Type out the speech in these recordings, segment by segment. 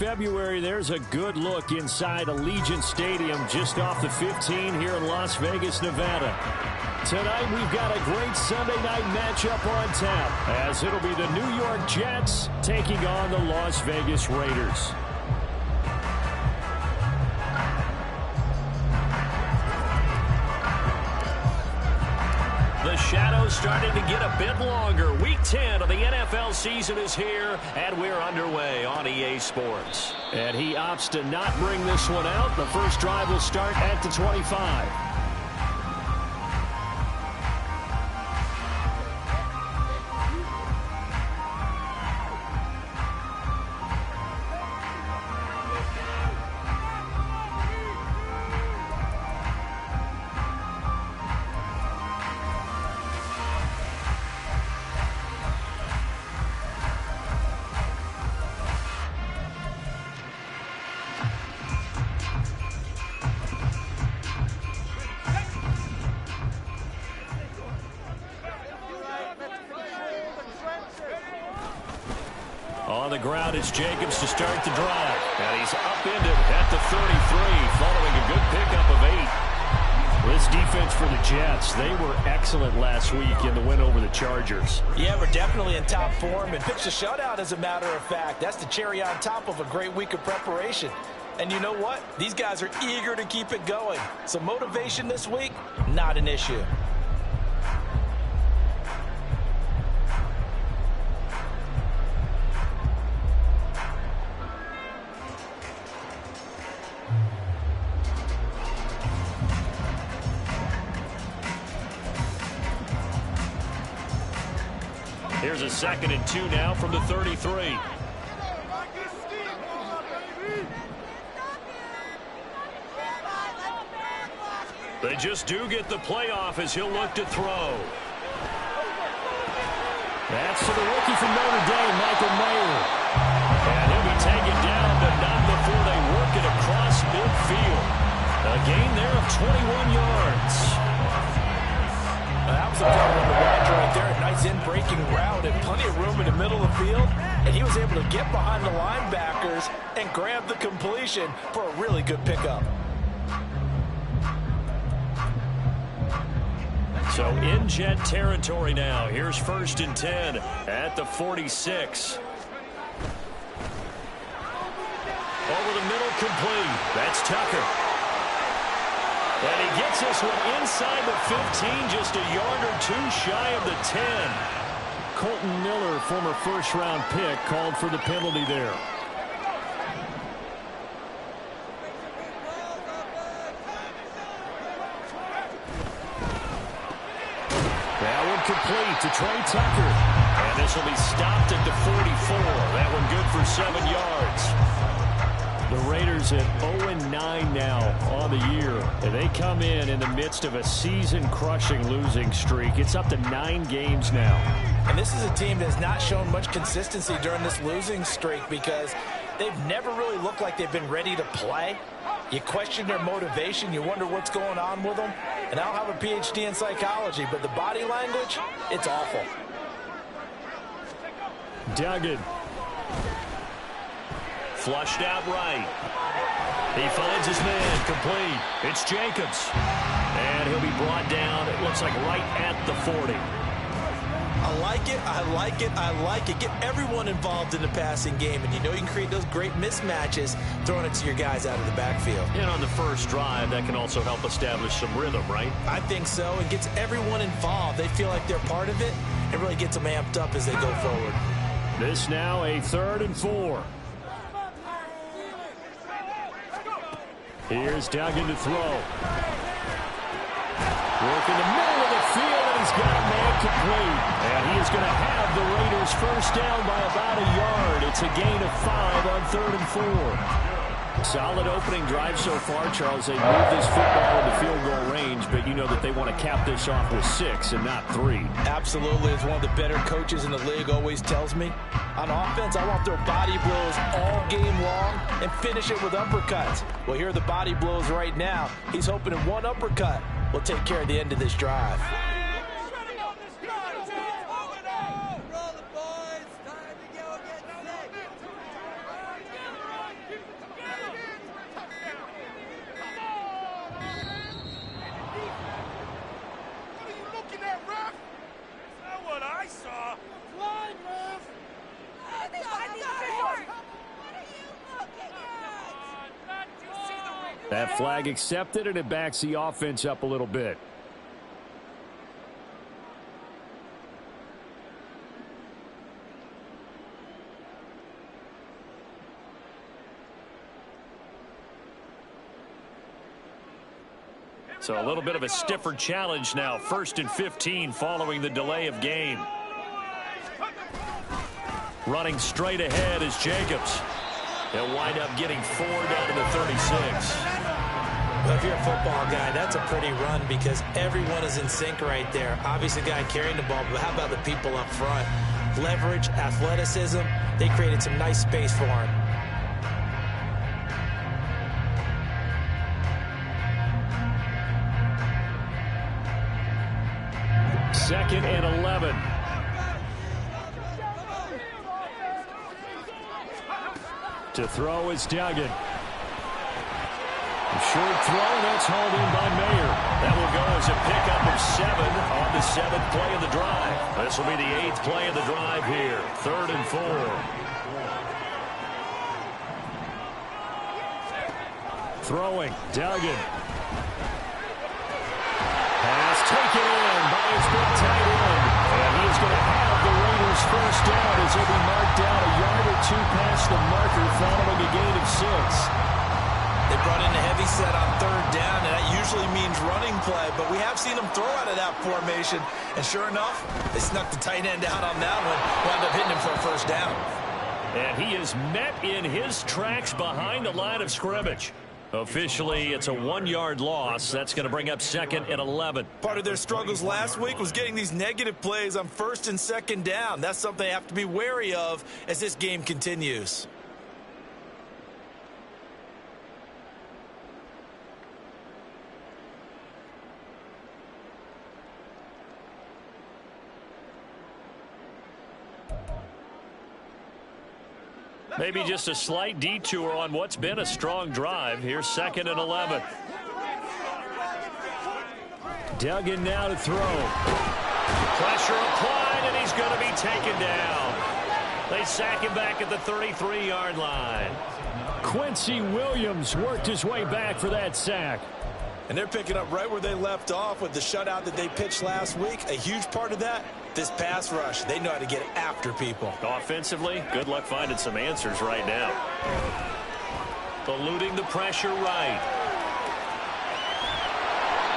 February, there's a good look inside Allegiant Stadium just off the 15 here in Las Vegas, Nevada. Tonight, we've got a great Sunday night matchup on tap, as it'll be the New York Jets taking on the Las Vegas Raiders. The shadow's starting to get a bit longer. Week 10 of the NFL season is here, and we're underway on EA Sports. And he opts to not bring this one out. The first drive will start at the 25. On the ground, it's Jacobs to start the drive. And he's upended at the 33, following a good pickup of 8. This defense for the Jets, they were excellent last week in the win over the Chargers. Yeah, we're definitely in top form and pitched a shutout, as a matter of fact. That's the cherry on top of a great week of preparation. And you know what? These guys are eager to keep it going. So motivation this week, not an issue. Here's a 2nd and 2 now from the 33. They just do get the playoff as he'll look to throw. That's to the rookie from Notre Dame, Michael Mayer. And he'll be taken down, but not before they work it across midfield. A gain there of 21 yards. That was a tough one to watch right there. A nice in-breaking route and plenty of room in the middle of the field. And he was able to get behind the linebackers and grab the completion for a really good pickup. So in Jet territory now. Here's 1st and 10 at the 46. Over the middle, complete. That's Tucker. And he gets this one inside the 15, just a yard or two shy of the 10. Colton Miller, former first-round pick, called for the penalty there. That one complete to Trey Tucker. And this will be stopped at the 44. That one good for 7 yards. The Raiders at 0-9 now on the year. And they come in the midst of a season-crushing losing streak. It's up to 9 games now. And this is a team that has not shown much consistency during this losing streak because they've never really looked like they've been ready to play. You question their motivation. You wonder what's going on with them. And I don't have a PhD in psychology, but the body language, it's awful. Duggan. Flushed out right. He finds his man, complete. It's Jacobs. And he'll be brought down, it looks like right at the 40. I like it, I like it, I like it. Get everyone involved in the passing game, and you know you can create those great mismatches throwing it to your guys out of the backfield. And on the first drive, that can also help establish some rhythm, right? I think so. It gets everyone involved. They feel like they're part of it. It really gets them amped up as they go forward. This now a 3rd and 4. Here's Duggan to throw. Work in the middle of the field, and he's got a man complete. And he is going to have the Raiders first down by about a yard. It's a gain of 5 on 3rd and 4. Solid opening drive so far, Charles. They moved this football into field goal range, but you know that they want to cap this off with 6 and not 3. Absolutely. As one of the better coaches in the league always tells me, on offense, I want their body blows all game long and finish it with uppercuts. Well, here are the body blows right now. He's hoping in one uppercut will take care of the end of this drive. That flag accepted, and it backs the offense up a little bit. So a little bit of a stiffer challenge now. 1st and 15 following the delay of game. Running straight ahead is Jacobs. He'll wind up getting 4 down to the 36. Well, if you're a football guy, that's a pretty run because everyone is in sync right there. Obviously, the guy carrying the ball, but how about the people up front? Leverage, athleticism, they created some nice space for him. 2nd and 11. To throw is Duggan. Short throw, that's hauled in by Mayer. That will go as a pickup of 7 on the 7th play of the drive. This will be the 8th play of the drive here. 3rd and 4. Throwing, Duggan. Pass taken in by his big tight end. And he's going to have the Raiders first down as he'll be marked down a yard or 2 past the marker following a gain of 6. They brought in a heavy set on 3rd down, and that usually means running play, but we have seen them throw out of that formation, and sure enough, they snuck the tight end out on that one, wound up hitting him for a first down. And he is met in his tracks behind the line of scrimmage. Officially, it's a 1-yard loss. That's going to bring up 2nd and 11. Part of their struggles last week was getting these negative plays on 1st and 2nd down. That's something they have to be wary of as this game continues. Maybe just a slight detour on what's been a strong drive. Here's 2nd and 11. Duggan now to throw. Pressure applied, and he's going to be taken down. They sack him back at the 33-yard line. Quincy Williams worked his way back for that sack. And they're picking up right where they left off with the shutout that they pitched last week. A huge part of that, this pass rush. They know how to get after people. Offensively, good luck finding some answers right now. Eluding the pressure right.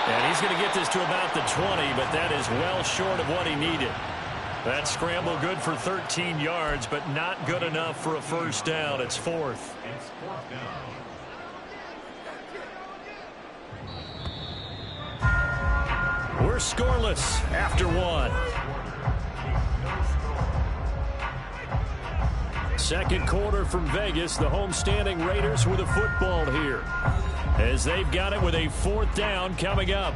And he's going to get this to about the 20, but that is well short of what he needed. That scramble good for 13 yards, but not good enough for a first down. It's 4th. We're scoreless after 1. Second quarter from Vegas. The homestanding Raiders with a football here, as they've got it with a 4th down coming up.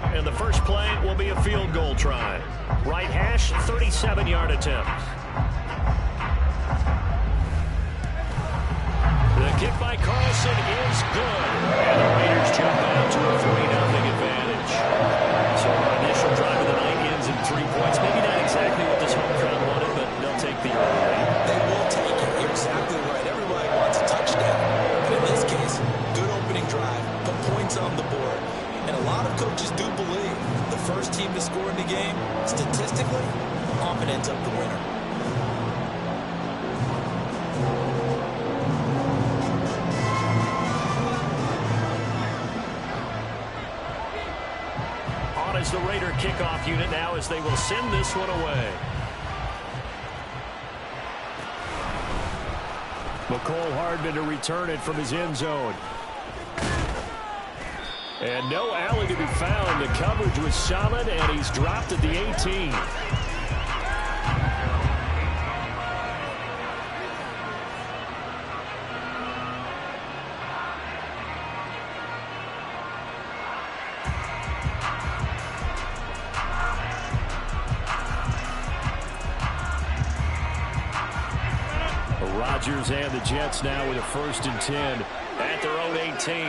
And the first play will be a field goal try. Right hash, 37-yard attempt. The kick by Carlson is good. And the Raiders jump out to a 3-0 advantage. So our initial drive of the night ends in 3 points. Maybe not exactly what this home crowd wanted, but they'll take the early lead. They will take it. You're exactly right. Everybody wants a touchdown. But in this case, good opening drive. Put points on the board. And a lot of coaches do believe the first team to score in the game, statistically, often ends up the winner. On is the Raider kickoff unit now as they will send this one away. McCole Hardman to return it from his end zone. And no alley to be found. The coverage was solid, and he's dropped at the 18. Rodgers and the Jets now with a 1st and 10 at their own 18.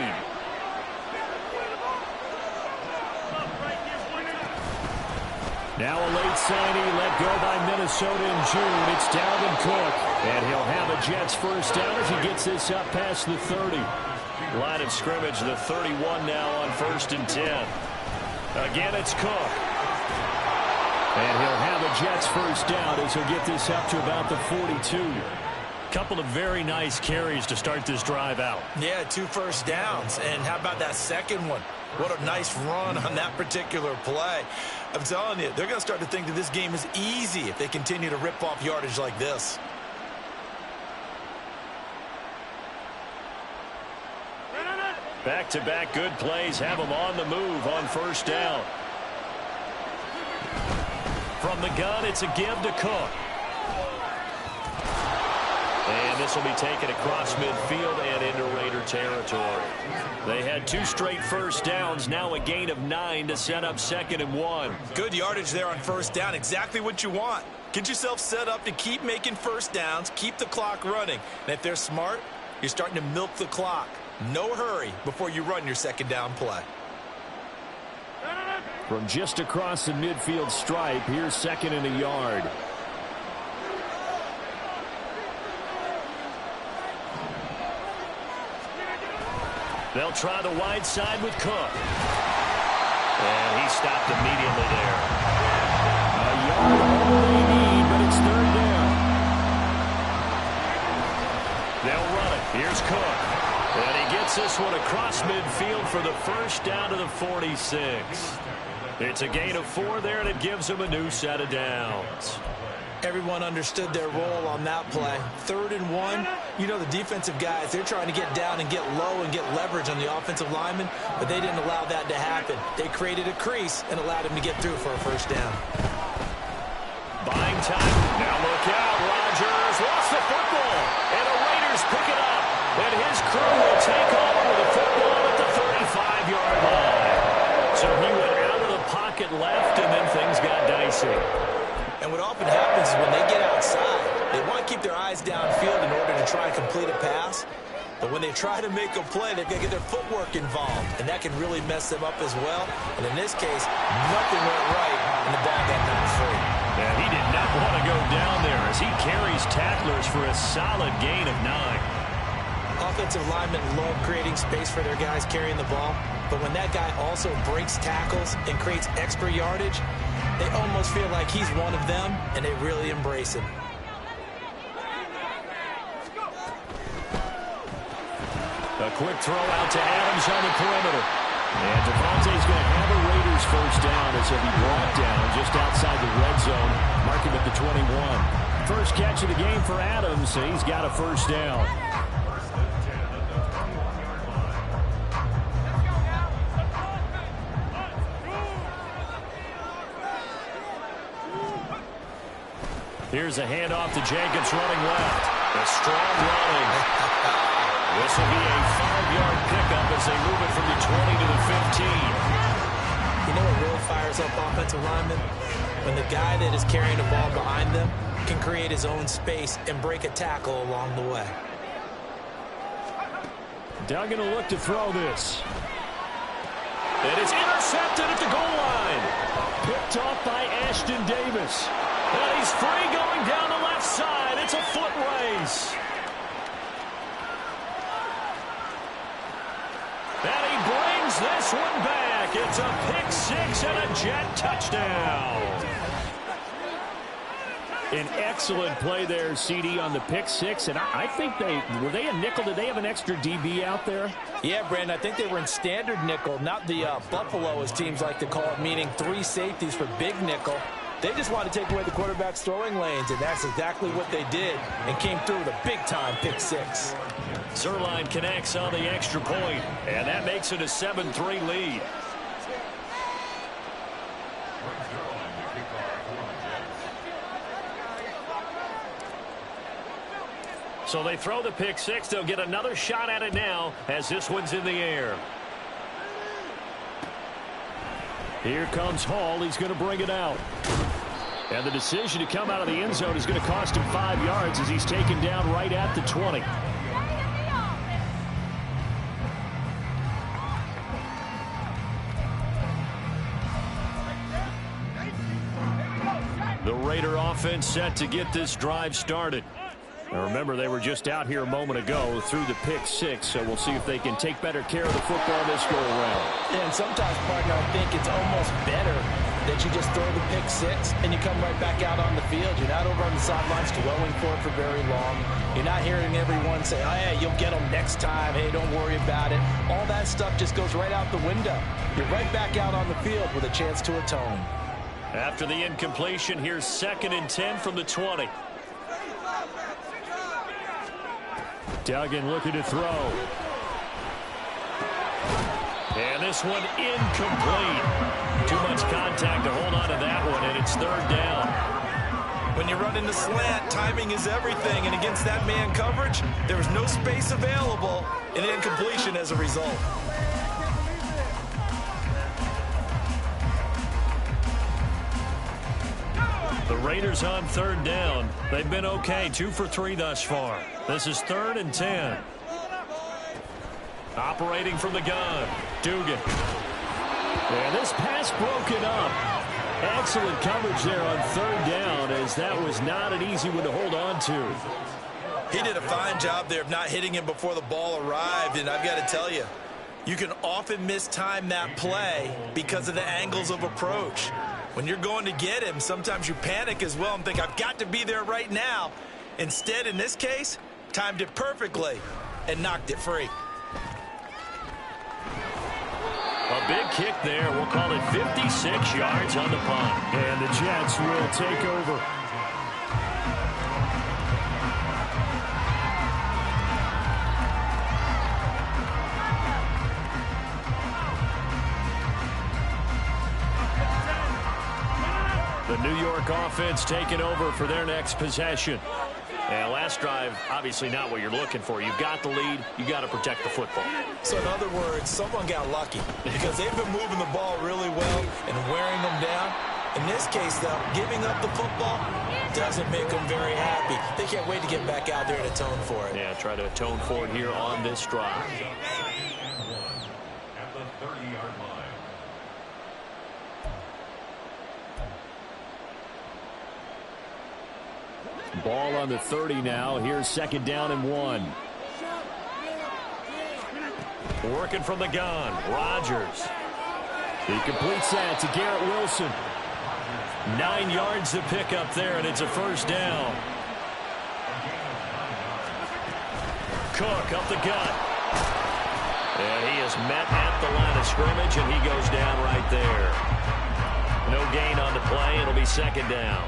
Now a late signing let go by Minnesota in June. It's Dalvin Cook. And he'll have a Jets first down as he gets this up past the 30. Line of scrimmage, the 31 now on 1st and 10. Again, it's Cook. And he'll have a Jets first down as he'll get this up to about the 42. Couple of very nice carries to start this drive out. Yeah, 2 first downs. And how about that second one? What a nice run on that particular play. I'm telling you, they're going to start to think that this game is easy if they continue to rip off yardage like this. Back-to-back good plays have them on the move on first down. From the gun, it's a give to Cook. And this will be taken across midfield and into Raider territory. They had 2 straight first downs, now a gain of 9 to set up 2nd and 1. Good yardage there on first down, exactly what you want. Get yourself set up to keep making first downs, keep the clock running. And if they're smart, you're starting to milk the clock. No hurry before you run your 2nd down play. From just across the midfield stripe, here's 2nd and a yard. They'll try the wide side with Cook. And he stopped immediately there. A yard all they need, but it's 3rd down. They'll run it. Here's Cook. And he gets this one across midfield for the first down to the 46. It's a gain of 4 there, and it gives him a new set of downs. Everyone understood their role on that play. 3rd and 1. You know, the defensive guys, they're trying to get down and get low and get leverage on the offensive lineman, but they didn't allow that to happen. They created a crease and allowed him to get through for a first down. Buying time. Now look out. Rodgers lost the football, and the Raiders pick it up. And his crew will take over with the football at the 35-yard line. So he went out of the pocket left, and then things got dicey. And what often happens is when they get outside, they want to keep their eyes downfield in order to try and complete a pass. But when they try to make a play, they've got to get their footwork involved, and that can really mess them up as well. And in this case, nothing went right, and the ball got knocked free. And he did not want to go down there as he carries tacklers for a solid gain of 9. Offensive linemen love creating space for their guys carrying the ball, but when that guy also breaks tackles and creates extra yardage, they almost feel like he's one of them, and they really embrace him. A quick throw out to Adams on the perimeter. And Devontae's going to have a Raiders first down as he'll be brought down just outside the red zone. Mark him at the 21. First catch of the game for Adams, so he's got a first down. Here's a handoff to Jacobs running left. A strong running. This will be a 5-yard pickup as they move it from the 20 to the 15. You know what really fires up offensive linemen? When the guy that is carrying the ball behind them can create his own space and break a tackle along the way. Duggan will look to throw this. And it's intercepted at the goal line. Picked off by Ashton Davis. And he's free going down the left side. It's a foot race. And he brings this one back. It's a pick 6 and a Jet touchdown. An excellent play there, CD, on the pick 6. And I think were they a nickel? Did they have an extra DB out there? Yeah, Brandon, I think they were in standard nickel, not the Buffalo, as teams like to call it, meaning 3 safeties for big nickel. They just wanted to take away the quarterback's throwing lanes, and that's exactly what they did, and came through with a big-time pick 6. Zuerlein connects on the extra point, and that makes it a 7-3 lead. So they throw the pick 6. They'll get another shot at it now as this one's in the air. Here comes Hall. He's going to bring it out. And the decision to come out of the end zone is going to cost him 5 yards as he's taken down right at the 20. The Raider offense set to get this drive started. Now remember, they were just out here a moment ago through the pick six, so we'll see if they can take better care of the football this go-around. And sometimes, partner, I think it's almost better that you just throw the pick six and you come right back out on the field. You're not over on the sidelines dwelling for it for very long. You're not hearing everyone say, oh, yeah, you'll get them next time. Hey, don't worry about it. All that stuff just goes right out the window. You're right back out on the field with a chance to atone. After the incompletion, here's 2nd and 10 from the 20. Duggan looking to throw. And this one incomplete. Too much contact to hold on to that one, and it's 3rd down. When you run into slant, timing is everything, and against that man coverage, there was no space available, and incompletion as a result. The Raiders on 3rd down. They've been okay, 2 for 3 thus far. This is 3rd and 10. Operating from the gun, Dugan. And this pass broken up. Excellent coverage there on 3rd down, as that was not an easy one to hold on to. He did a fine job there of not hitting him before the ball arrived, and I've got to tell you, you can often mistime that play because of the angles of approach. When you're going to get him, sometimes you panic as well and think, I've got to be there right now. Instead, in this case, timed it perfectly and knocked it free. A big kick there. We'll call it 56 yards on the punt. And the Jets will take over. The New York offense taking over for their next possession. And last drive, obviously not what you're looking for. You've got the lead. You've got to protect the football. So in other words, someone got lucky because they've been moving the ball really well and wearing them down. In this case, though, giving up the football doesn't make them very happy. They can't wait to get back out there and atone for it. Yeah, try to atone for it here on this drive. At the 30-yard line. Ball on the 30 now. Here's 2nd down and 1. Working from the gun, Rodgers. He completes that to Garrett Wilson. 9 yards to pick up there, and it's a 1st down. Cook up the gut. And he is met at the line of scrimmage, and he goes down right there. No gain on the play. It'll be 2nd down.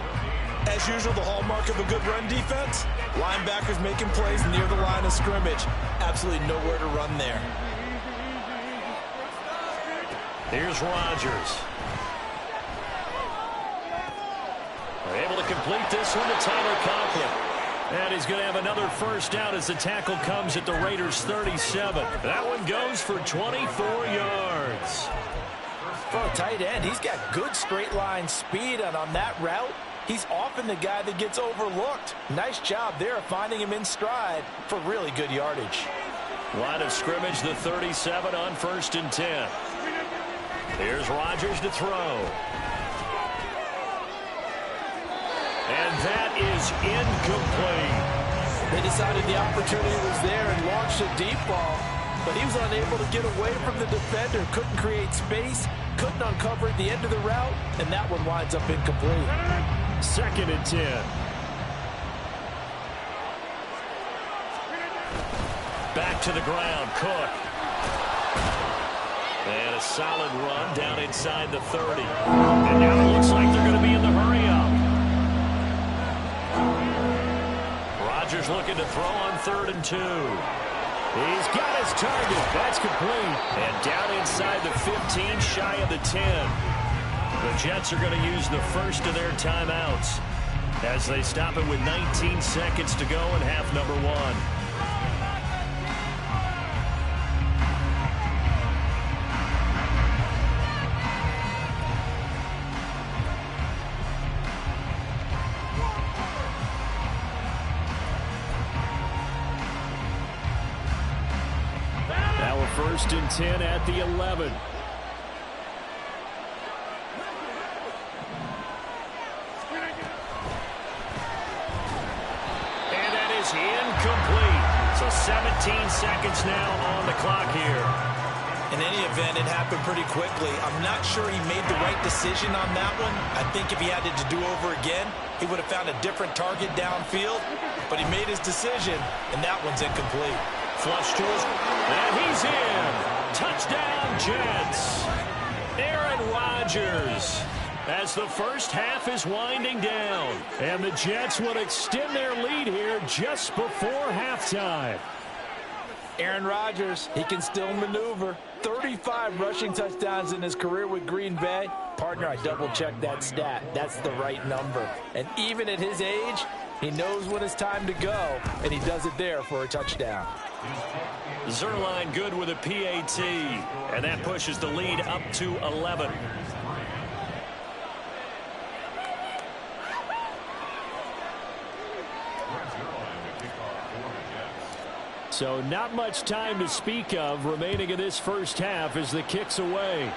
As usual, the hallmark of a good run defense, linebackers making plays near the line of scrimmage. Absolutely nowhere to run there. Here's Rodgers. They're able to complete this one to Tyler Conklin. And he's going to have another 1st down as the tackle comes at the Raiders' 37. That one goes for 24 yards. For a tight end, he's got good straight line speed, and on that route, he's often the guy that gets overlooked. Nice job there of finding him in stride for really good yardage. Line of scrimmage, the 37 on 1st and 10. Here's Rodgers to throw. And that is incomplete. They decided the opportunity was there and launched a deep ball, but he was unable to get away from the defender, couldn't create space, couldn't uncover at the end of the route, and that one winds up incomplete. 2nd and 10. Back to the ground, Cook. And a solid run down inside the 30. And now it looks like they're going to be in the hurry-up. Rodgers looking to throw on 3rd and 2. He's got his target. That's complete. And down inside the 15, shy of the 10. The Jets are going to use the first of their timeouts as they stop it with 19 seconds to go in half number 1. Now a 1st and 10 at the 11. incomplete. So 17 seconds now on the clock here. In any event, it happened pretty quickly. I'm not sure he made the right decision on that one. I think if he had it to do over again, he would have found a different target downfield. But he made his decision, and that one's incomplete. Flush to his, and he's in. Touchdown, Jets. Aaron Rodgers. As the first half is winding down. And the Jets will extend their lead here just before halftime. Aaron Rodgers, he can still maneuver. 35 rushing touchdowns in his career with Green Bay. Partner, I double-checked that stat. That's the right number. And even at his age, he knows when it's time to go, and he does it there for a touchdown. Zuerlein good with a PAT, and that pushes the lead up to 11. So not much time to speak of remaining in this first half as the kick's away.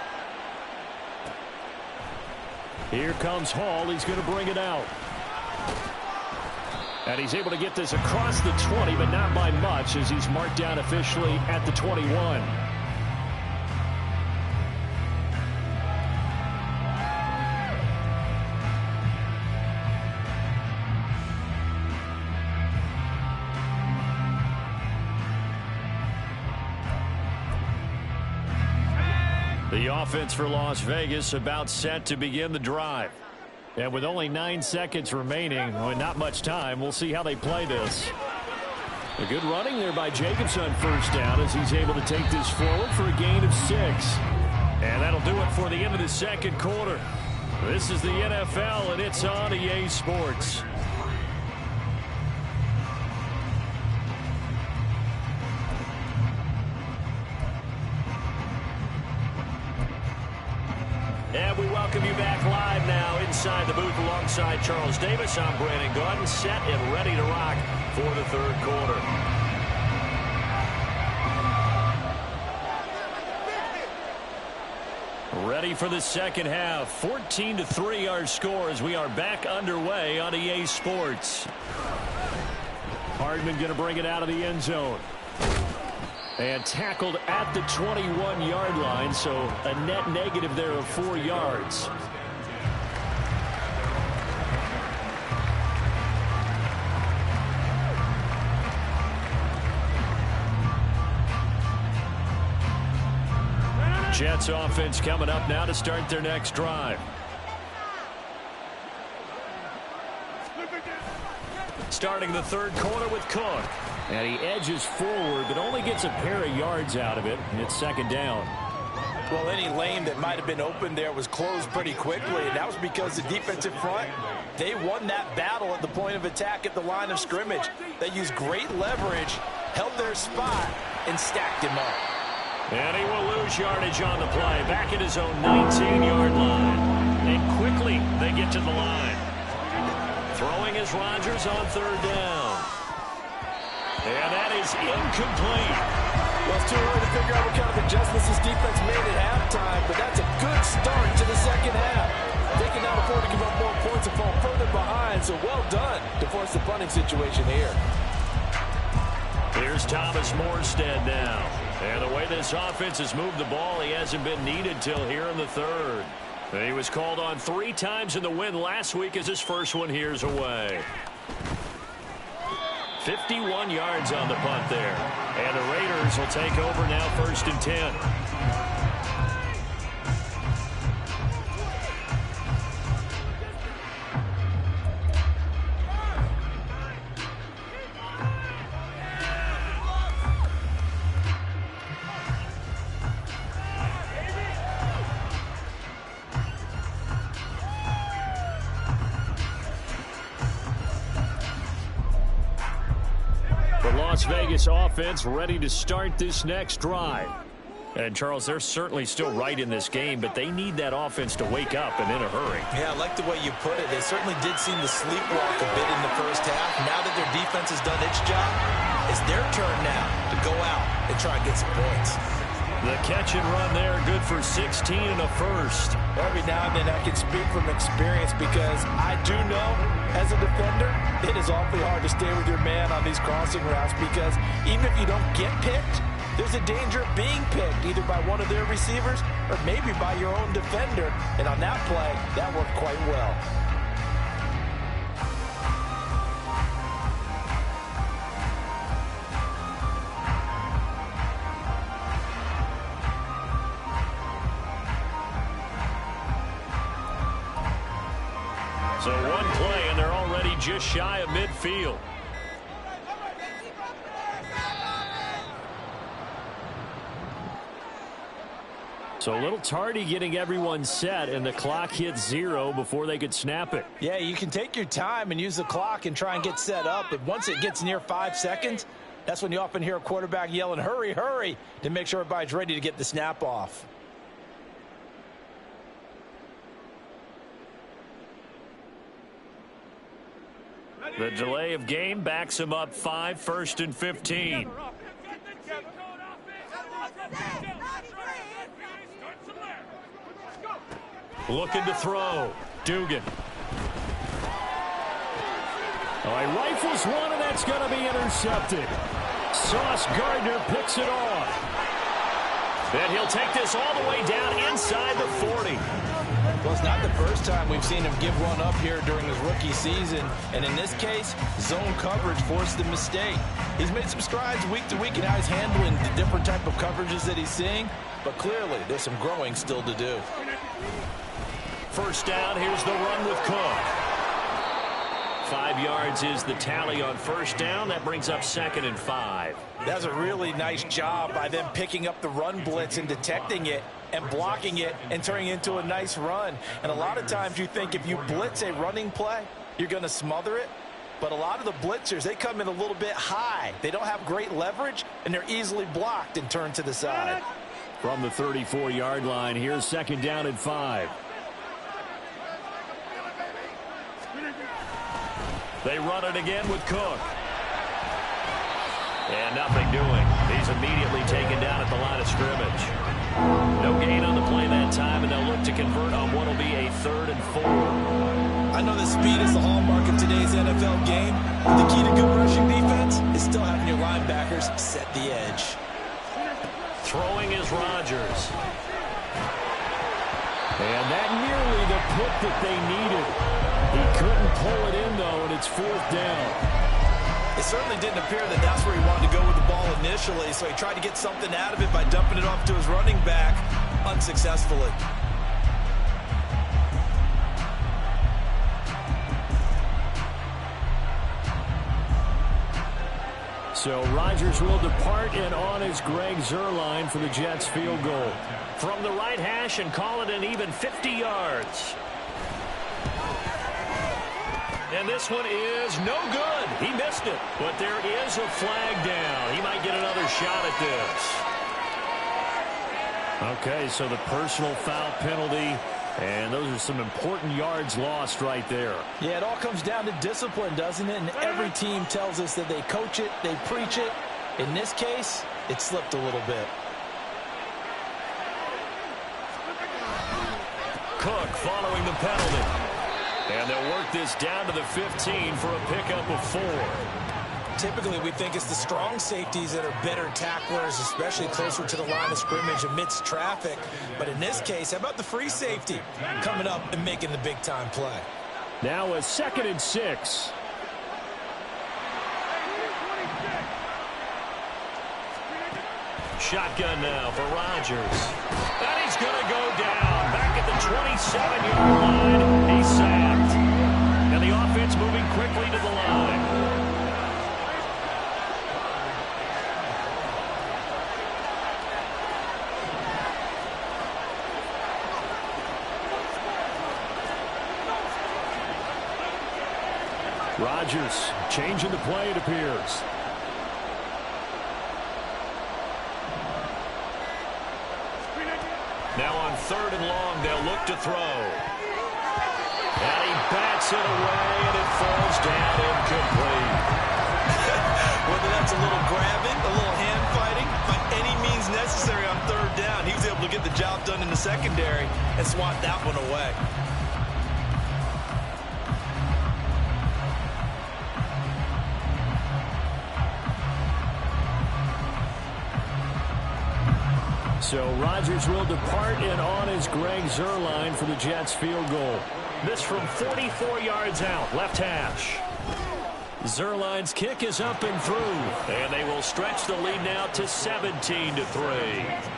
Here comes Hall. He's going to bring it out. And he's able to get this across the 20, but not by much as he's marked down officially at the 21. The offense for Las Vegas about set to begin the drive. And with only 9 seconds remaining, and not much time, we'll see how they play this. A good running there by Jacobs on first down as he's able to take this forward for a gain of 6. And that'll do it for the end of the second quarter. This is the NFL, and it's on EA Sports. And we welcome you back live now inside the booth alongside Charles Davis. I'm Brandon Gaudin, set and ready to rock for the third quarter. Ready for the second half. 14-3 our score as we are back underway on EA Sports. Hardman going to bring it out of the end zone. And tackled at the 21-yard line, so a net negative there of 4 yards. Jets offense coming up now to start their next drive. Starting the third quarter with Cook. And he edges forward, but only gets a pair of yards out of it, and it's second down. Well, any lane that might have been open there was closed pretty quickly, and that was because the defensive front, they won that battle at the point of attack at the line of scrimmage. They used great leverage, held their spot, and stacked him up. And he will lose yardage on the play, back at his own 19-yard line. And quickly they get to the line. Throwing is Rodgers on third down. And that is incomplete. Well, it's too early to figure out what kind of adjustments this defense made at halftime, but that's a good start to the second half. They can now afford to give up more points and fall further behind, so well done to force the punting situation here. Here's Thomas Morstead now. And the way this offense has moved the ball, he hasn't been needed till here in the third. He was called on 3 times in the win last week as his first one here's away. 51 yards on the punt there. And the Raiders will take over now, 1st and 10. Las Vegas offense ready to start this next drive. And, Charles, they're certainly still right in this game, but they need that offense to wake up and in a hurry. Yeah, I like the way you put it. They certainly did seem to sleepwalk a bit in the first half. Now that their defense has done its job, it's their turn now to go out and try and get some points. The catch and run there, good for 16 and a first. Every now and then I can speak from experience because I do know, as a defender, it is awfully hard to stay with your man on these crossing routes because even if you don't get picked, there's a danger of being picked either by one of their receivers or maybe by your own defender. And on that play, that worked quite well. So one play, and they're already just shy of midfield. So a little tardy getting everyone set, and the clock hits 0 before they could snap it. Yeah, you can take your time and use the clock and try and get set up, but once it gets near 5 seconds, that's when you often hear a quarterback yelling, hurry, hurry, to make sure everybody's ready to get the snap off. The delay of game backs him up 5, 1st and 15. Looking to throw. Dugan. Oh, he rifles one, and that's going to be intercepted. Sauce Gardner picks it off. And he'll take this all the way down inside the 40. Well, it's not the first time we've seen him give one up here during his rookie season. And in this case, zone coverage forced the mistake. He's made some strides week to week in how he's handling the different type of coverages that he's seeing. But clearly, there's some growing still to do. First down, here's the run with Cook. 5 yards is the tally on first down. That brings up 2nd and 5. That's a really nice job by them picking up the run blitz and detecting it and blocking it and turning it into a nice run. And a lot of times you think if you blitz a running play, you're going to smother it. But a lot of the blitzers, they come in a little bit high. They don't have great leverage, and they're easily blocked and turned to the side. From the 34-yard line, here's 2nd down and 5. They run it again with Cook. And nothing doing. He's immediately taken down at the line of scrimmage. No gain on the play that time, and they'll look to convert on what will be a 3rd and 4. I know that speed is the hallmark of today's NFL game, but the key to good rushing defense is still having your linebackers set the edge. Throwing is Rodgers. And that nearly the pick that they needed. He couldn't pull it in, though, and it's 4th down. It certainly didn't appear that that's where he wanted to go with the ball initially, so he tried to get something out of it by dumping it off to his running back unsuccessfully. So Rodgers will depart, and on is Greg Zuerlein for the Jets field goal. From the right hash and call it an even 50 yards. And this one is no good. He missed it. But there is a flag down. He might get another shot at this. Okay, so the personal foul penalty. And those are some important yards lost right there. Yeah, it all comes down to discipline, doesn't it? And every team tells us that they coach it, they preach it. In this case, it slipped a little bit. Cook following the penalty. And they'll work this down to the 15 for a pickup of 4. Typically, we think it's the strong safeties that are better tacklers, especially closer to the line of scrimmage amidst traffic. But in this case, how about the free safety coming up and making the big-time play? Now a 2nd and 6. Shotgun now for Rodgers. And he's going to go down. Back at the 27-yard line. He's sacked. And the offense moving quickly to the line. Rodgers changing the play, it appears. Now on 3rd and long, they'll look to throw. And he bats it away, and it falls down incomplete. Whether that's a little grabbing, a little hand fighting, by any means necessary on 3rd secondary and swat that one away. So Rodgers will depart, and on is Greg Zuerlein for the Jets field goal. This from 44 yards out, left hash. Zuerlein's kick is up and through, and they will stretch the lead now to 17-3.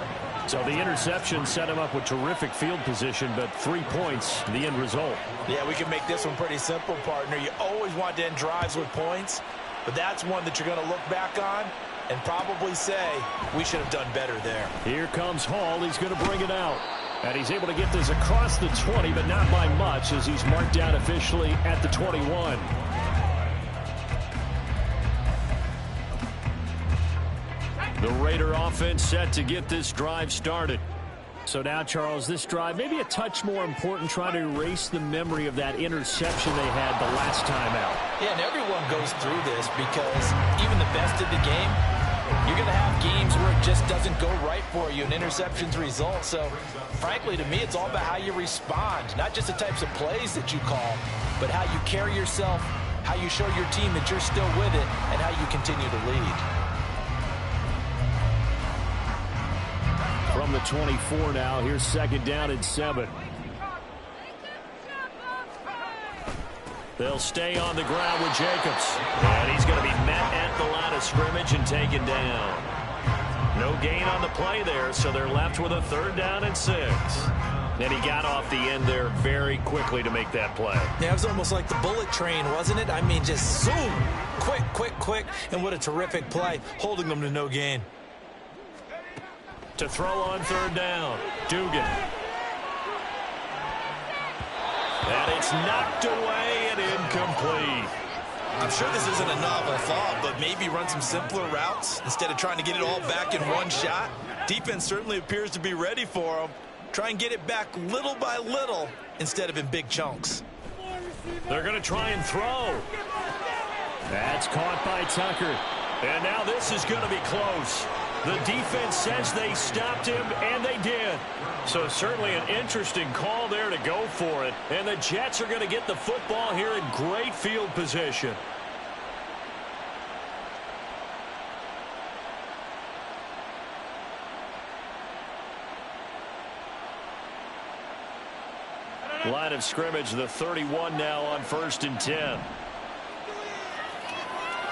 So the interception set him up with terrific field position, but 3 points, the end result. Yeah, we can make this one pretty simple, partner. You always want to end drives with points, but that's one that you're going to look back on and probably say, we should have done better there. Here comes Hall. He's going to bring it out. And he's able to get this across the 20, but not by much, as he's marked down officially at the 21. The Raider offense set to get this drive started. So now, Charles, this drive maybe a touch more important, trying to erase the memory of that interception they had the last time out. Yeah, and everyone goes through this because even the best of the game, you're going to have games where it just doesn't go right for you, and interceptions result. So, frankly, to me, it's all about how you respond, not just the types of plays that you call, but how you carry yourself, how you show your team that you're still with it, and how you continue to lead. From the 24 now, here's second down and 7. They'll stay on the ground with Jacobs. And he's going to be met at the line of scrimmage and taken down. No gain on the play there, so they're left with a 3rd down and 6. And he got off the end there very quickly to make that play. Yeah, it was almost like the bullet train, wasn't it? I mean, just zoom. Quick, quick, quick. And what a terrific play, holding them to no gain. To throw on 3rd down, Dugan. And it's knocked away and incomplete. I'm sure this isn't a novel thought, but maybe run some simpler routes instead of trying to get it all back in one shot. Defense certainly appears to be ready for them. Try and get it back little by little instead of in big chunks. They're going to try and throw. That's caught by Tucker. And now this is going to be close. The defense says they stopped him, and they did. So certainly an interesting call there to go for it. And the Jets are going to get the football here in great field position. Line of scrimmage, the 31 now on 1st and 10.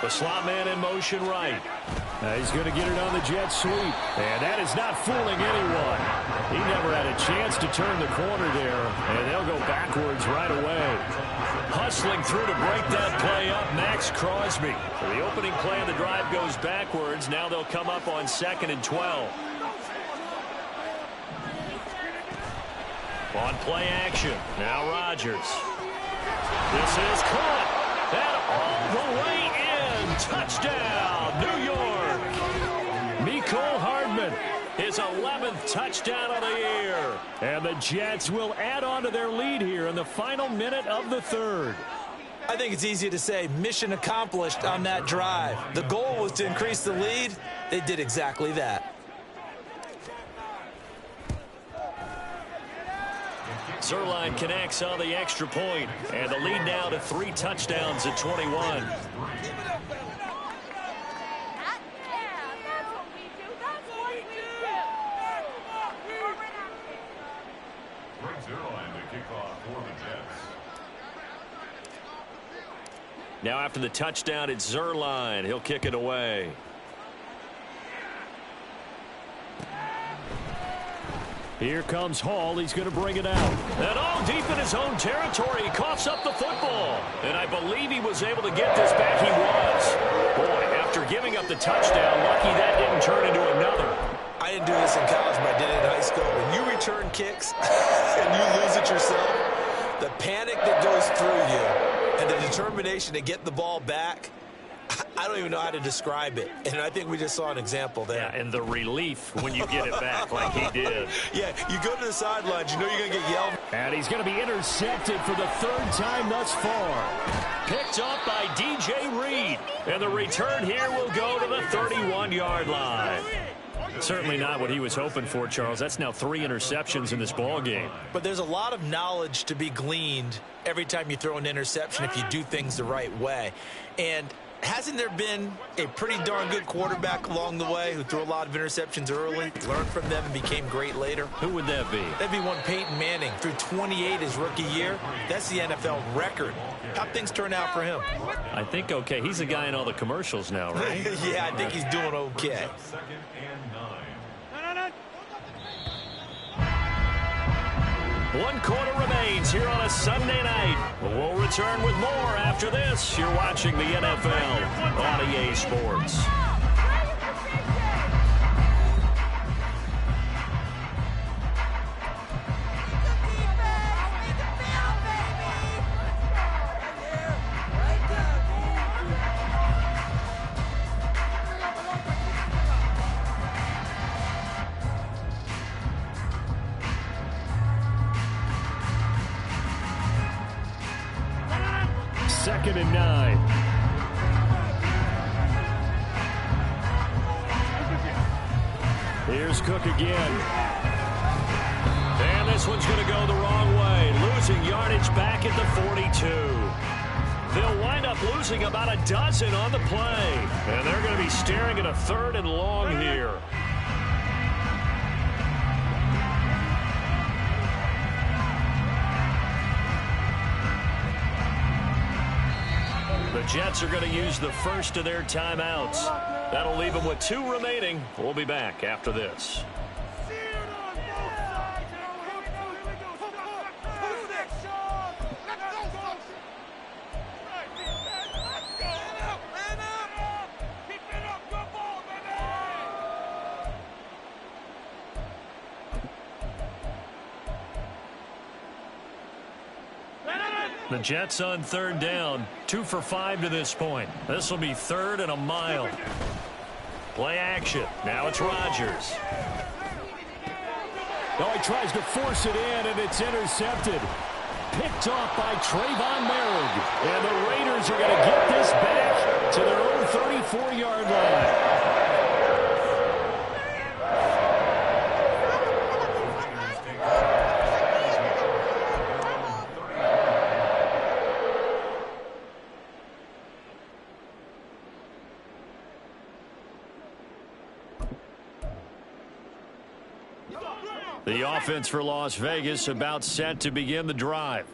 The slot man in motion right. He's going to get it on the jet sweep. And that is not fooling anyone. He never had a chance to turn the corner there. And they'll go backwards right away. Hustling through to break that play up, Max Crosby. So the opening play of the drive goes backwards. Now they'll come up on 2nd and 12. On play action. Now Rodgers. This is caught. And all the way in. Touchdown, New York. Mecole Hardman, his 11th touchdown of the year. And the Jets will add on to their lead here in the final minute of the 3rd. I think it's easy to say mission accomplished on that drive. The goal was to increase the lead. They did exactly that. Zuerlein connects on the extra point, and the lead now to 3 touchdowns at 21. Now after the touchdown, it's Zuerlein. He'll kick it away. Here comes Hall. He's going to bring it out. And all deep in his own territory. He coughs up the football. And I believe he was able to get this back. He was. Boy, after giving up the touchdown, lucky that didn't turn into another. I didn't do this in college, but I did it in high school. When you return kicks and you lose it yourself, the panic that goes through you and the determination to get the ball back, I don't even know how to describe it. And I think we just saw an example there. Yeah, and the relief when you get it back like he did. Yeah, you go to the sidelines, you know you're going to get yelled. And he's going to be intercepted for the 3rd time thus far. Picked up by DJ Reed. And the return here will go to the 31-yard line. Certainly not what he was hoping for, Charles. That's now 3 interceptions in this ball game. But there's a lot of knowledge to be gleaned every time you throw an interception if you do things the right way. And hasn't there been a pretty darn good quarterback along the way who threw a lot of interceptions early, learned from them, and became great later? Who would that be? That'd be one Peyton Manning. Threw 28 his rookie year. That's the NFL record. How'd things turn out for him? I think okay. He's a guy in all the commercials now, right? Yeah, I think he's doing okay. 1 quarter remains here on a Sunday night. We'll return with more after this. You're watching the NFL on EA Sports. Second and 9. Here's Cook again. And this one's going to go the wrong way. Losing yardage back at the 42. They'll wind up losing about a dozen on the play. And they're going to be staring at a 3rd and long here. The Jets are going to use the first of their timeouts. That'll leave them with 2 remaining. We'll be back after this. The Jets on 3rd down. 2 for 5 to this point. This will be 3rd and a mile. Play action. Now it's Rodgers. Oh, he tries to force it in, and it's intercepted. Picked off by Trayvon Merrick. And the Raiders are going to get this back to their own 34-yard line. The offense for Las Vegas about set to begin the drive.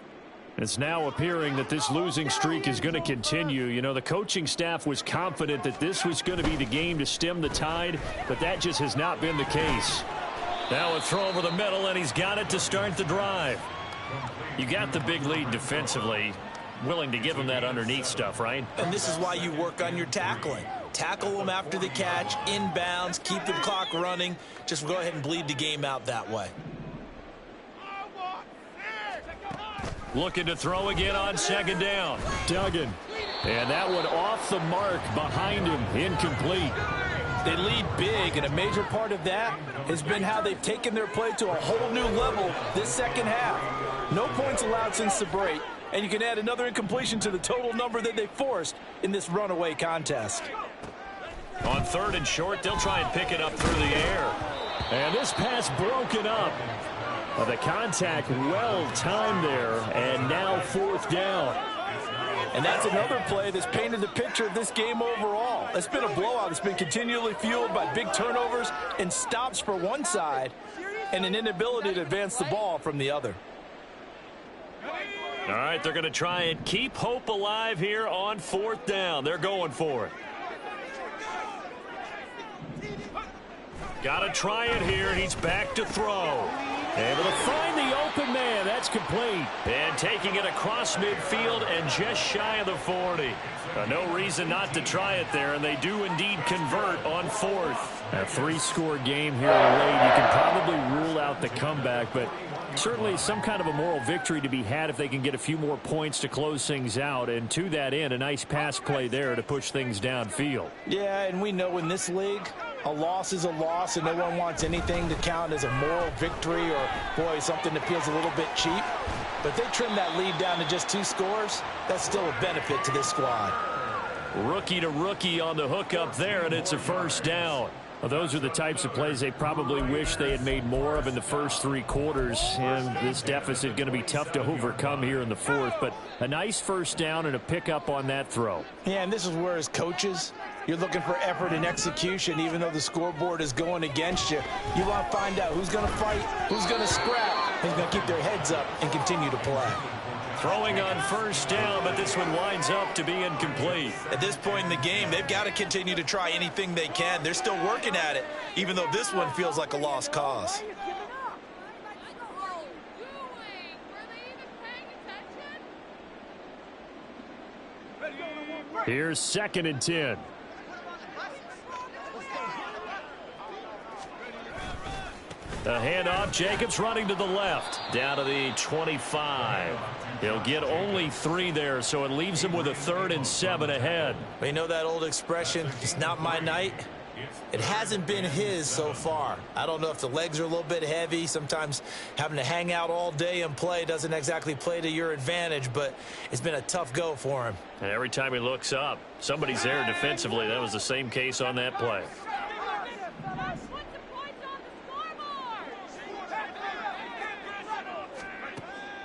It's now appearing that this losing streak is going to continue. You know, the coaching staff was confident that this was going to be the game to stem the tide, but that just has not been the case. Now a throw over the middle, and he's got it to start the drive. You got the big lead defensively. Willing to give him that underneath stuff, right? And this is why you work on your tackling. Tackle them after the catch, inbounds, keep the clock running. Just go ahead and bleed the game out that way. Looking to throw again on 2nd down. Duggan. And that one off the mark behind him. Incomplete. They lead big, and a major part of that has been how they've taken their play to a whole new level this second half. No points allowed since the break, and you can add another incompletion to the total number that they forced in this runaway contest. On 3rd and short, they'll try and pick it up through the air. And this pass broken up. The contact well timed there, and now 4th down. And that's another play that's painted the picture of this game overall. It's been a blowout. It's been continually fueled by big turnovers and stops for one side and an inability to advance the ball from the other. All right, they're going to try and keep hope alive here on 4th down. They're going for it. Got to try it here. He's back to throw. Able to find the open man. That's complete. And taking it across midfield and just shy of the 40. No reason not to try it there, and they do indeed convert on 4th. A 3-score game here late. You can probably rule out the comeback, but certainly some kind of a moral victory to be had if they can get a few more points to close things out. And to that end, a nice pass play there to push things downfield. Yeah, and we know in this league, a loss is a loss, and no one wants anything to count as a moral victory or, boy, something that feels a little bit cheap. But they trim that lead down to just 2 scores. That's still a benefit to this squad. Rookie to rookie on the hook up there, and it's a 1st down. Well, those are the types of plays they probably wish they had made more of in the first 3 quarters. And this deficit going to be tough to overcome here in the fourth. But a nice first down and a pickup on that throw. Yeah, and this is where as coaches, you're looking for effort and execution. Even though the scoreboard is going against you, you want to find out who's going to fight, who's going to scrap, who's going to keep their heads up and continue to play. Throwing on first down, but this one winds up to be incomplete. At this point in the game, they've got to continue to try anything they can. They're still working at it, even though this one feels like a lost cause. Here's 2nd and 10. The handoff, Jacobs running to the left. Down to the 25. He'll get only 3 there, so it leaves him with a 3rd and 7 ahead. You know that old expression, it's not my night? It hasn't been his so far. I don't know if the legs are a little bit heavy. Sometimes having to hang out all day and play doesn't exactly play to your advantage, but it's been a tough go for him. And every time he looks up, somebody's there defensively. That was the same case on that play.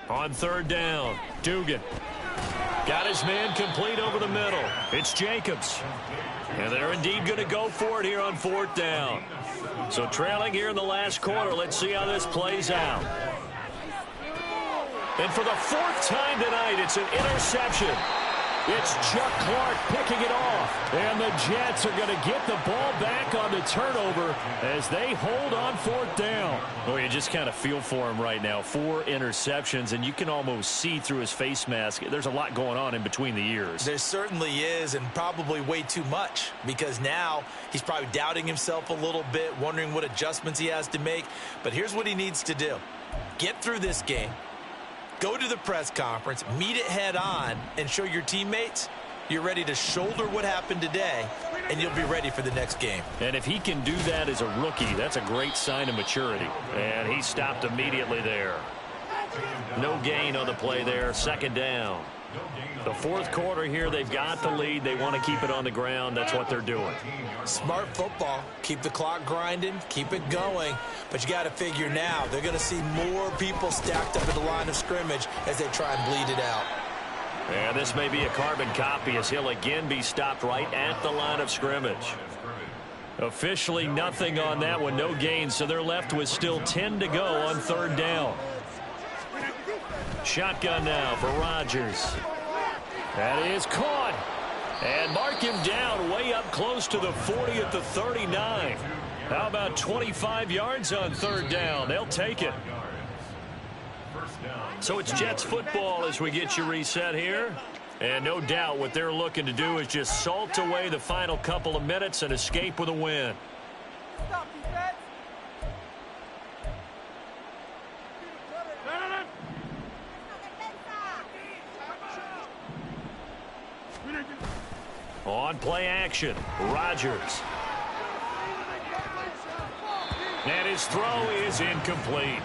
On 3rd down, Dugan. Got his man complete over the middle. It's Jacobs. And they're indeed going to go for it here on 4th down. So trailing here in the last quarter, let's see how this plays out. And for the 4th time tonight, it's an interception. It's Chuck Clark picking it off. And the Jets are going to get the ball back on the turnover as they hold on 4th down. Well, you just kind of feel for him right now. 4 interceptions, and you can almost see through his face mask. There's a lot going on in between the ears. There certainly is, and probably way too much, because now he's probably doubting himself a little bit, wondering what adjustments he has to make. But here's what he needs to do. Get through this game. Go to the press conference, meet it head on, and show your teammates you're ready to shoulder what happened today, and you'll be ready for the next game. And if he can do that as a rookie, that's a great sign of maturity. And he stopped immediately there. No gain on the play there, 2nd down. The 4th quarter here, they've got the lead. They want to keep it on the ground. That's what they're doing. Smart football. Keep the clock grinding. Keep it going. But you got to figure now, they're going to see more people stacked up at the line of scrimmage as they try and bleed it out. And this may be a carbon copy as he'll again be stopped right at the line of scrimmage. Officially nothing on that one. No gain, so they're left with still 10 to go on 3rd down. Shotgun now for Rodgers. That is caught. And mark him down way up close to the 40 at the 39. How about 25 yards on 3rd down? They'll take it. So it's Jets football as we get you reset here. And no doubt what they're looking to do is just salt away the final couple of minutes and escape with a win. On play action, Rodgers. And his throw is incomplete.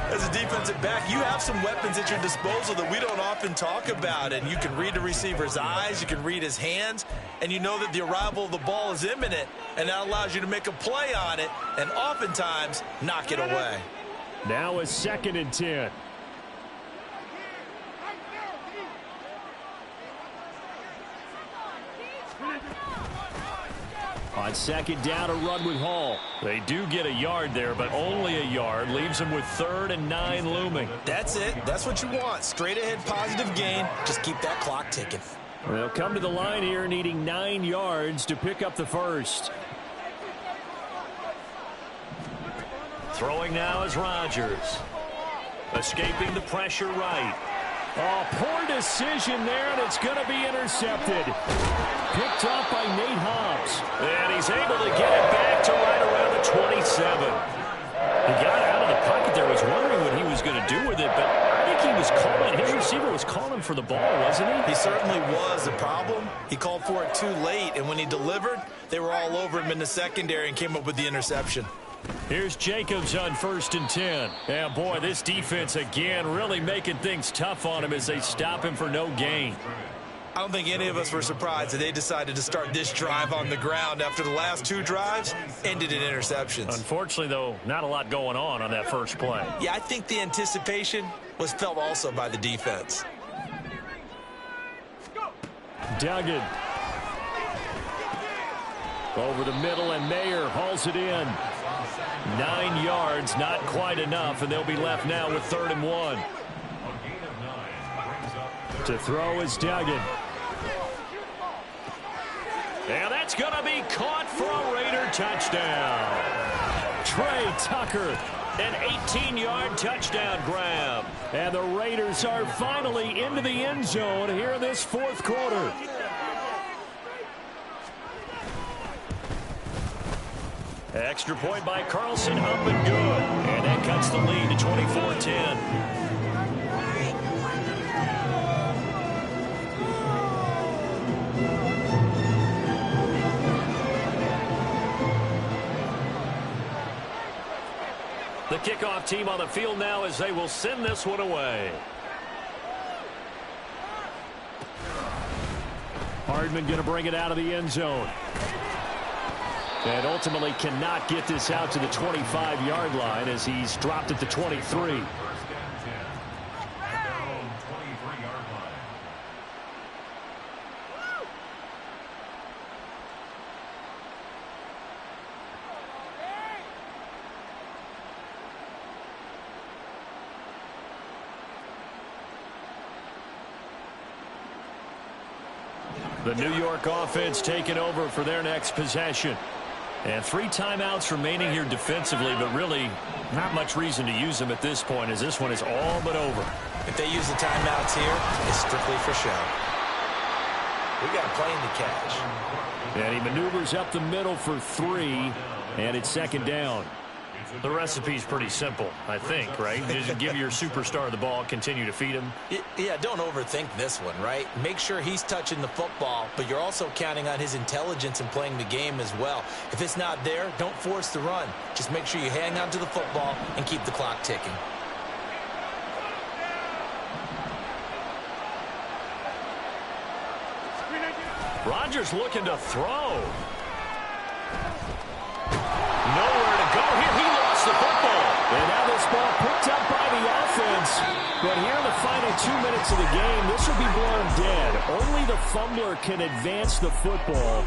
As a defensive back, you have some weapons at your disposal that we don't often talk about. And you can read the receiver's eyes, you can read his hands, and you know that the arrival of the ball is imminent, and that allows you to make a play on it and oftentimes knock it away. Now a 2nd and 10. On 2nd down, a run with Hall. They do get a yard there, but only a yard. Leaves them with 3rd and 9 looming. That's it. That's what you want. Straight ahead positive gain. Just keep that clock ticking. They'll come to the line here needing 9 yards to pick up the first. Throwing now is Rodgers. Escaping the pressure right. Oh, poor decision there, and it's going to be intercepted. Picked up by Nate Hobbs. And he's able to get it back to right around the 27. He got out of the pocket there. Was wondering what he was going to do with it, but I think he was calling. His receiver was calling for the ball, wasn't he? He certainly was. The problem, he called for it too late, and when he delivered, they were all over him in the secondary and came up with the interception. Here's Jacobs on 1st and 10. And boy, this defense again really making things tough on him as they stop him for no gain. I don't think any of us were surprised that they decided to start this drive on the ground after the last 2 drives ended in interceptions. Unfortunately, though, not a lot going on that first play. Yeah, I think the anticipation was felt also by the defense. Duggan. Over the middle, and Mayer hauls it in. 9 yards, not quite enough, and they'll be left now with 3rd and 1. To throw is Duggan. And that's going to be caught for a Raider touchdown. Trey Tucker, an 18-yard touchdown grab. And the Raiders are finally into the end zone here in this 4th quarter. Extra point by Carlson, up and good. And that cuts the lead to 24-10. The kickoff team on the field now as they will send this one away. Hardman going to bring it out of the end zone. And ultimately cannot get this out to the 25-yard line as he's dropped at the 23. The New York offense taking over for their next possession. And 3 timeouts remaining here defensively, but really not much reason to use them at this point as this one is all but over. If they use the timeouts here, it's strictly for show. We got a plane to catch. And he maneuvers up the middle for 3, and it's 2nd down. The recipe's pretty simple, I think, right? Just give your superstar the ball, continue to feed him. Yeah, don't overthink this one, right? Make sure he's touching the football, but you're also counting on his intelligence in playing the game as well. If it's not there, don't force the run. Just make sure you hang on to the football and keep the clock ticking. Rodgers looking to throw. Nowhere to go here. He lost the football. And now this ball picked up by the offense. But here in the final 2 minutes of the game, this will be blown dead. Only the fumbler can advance the football.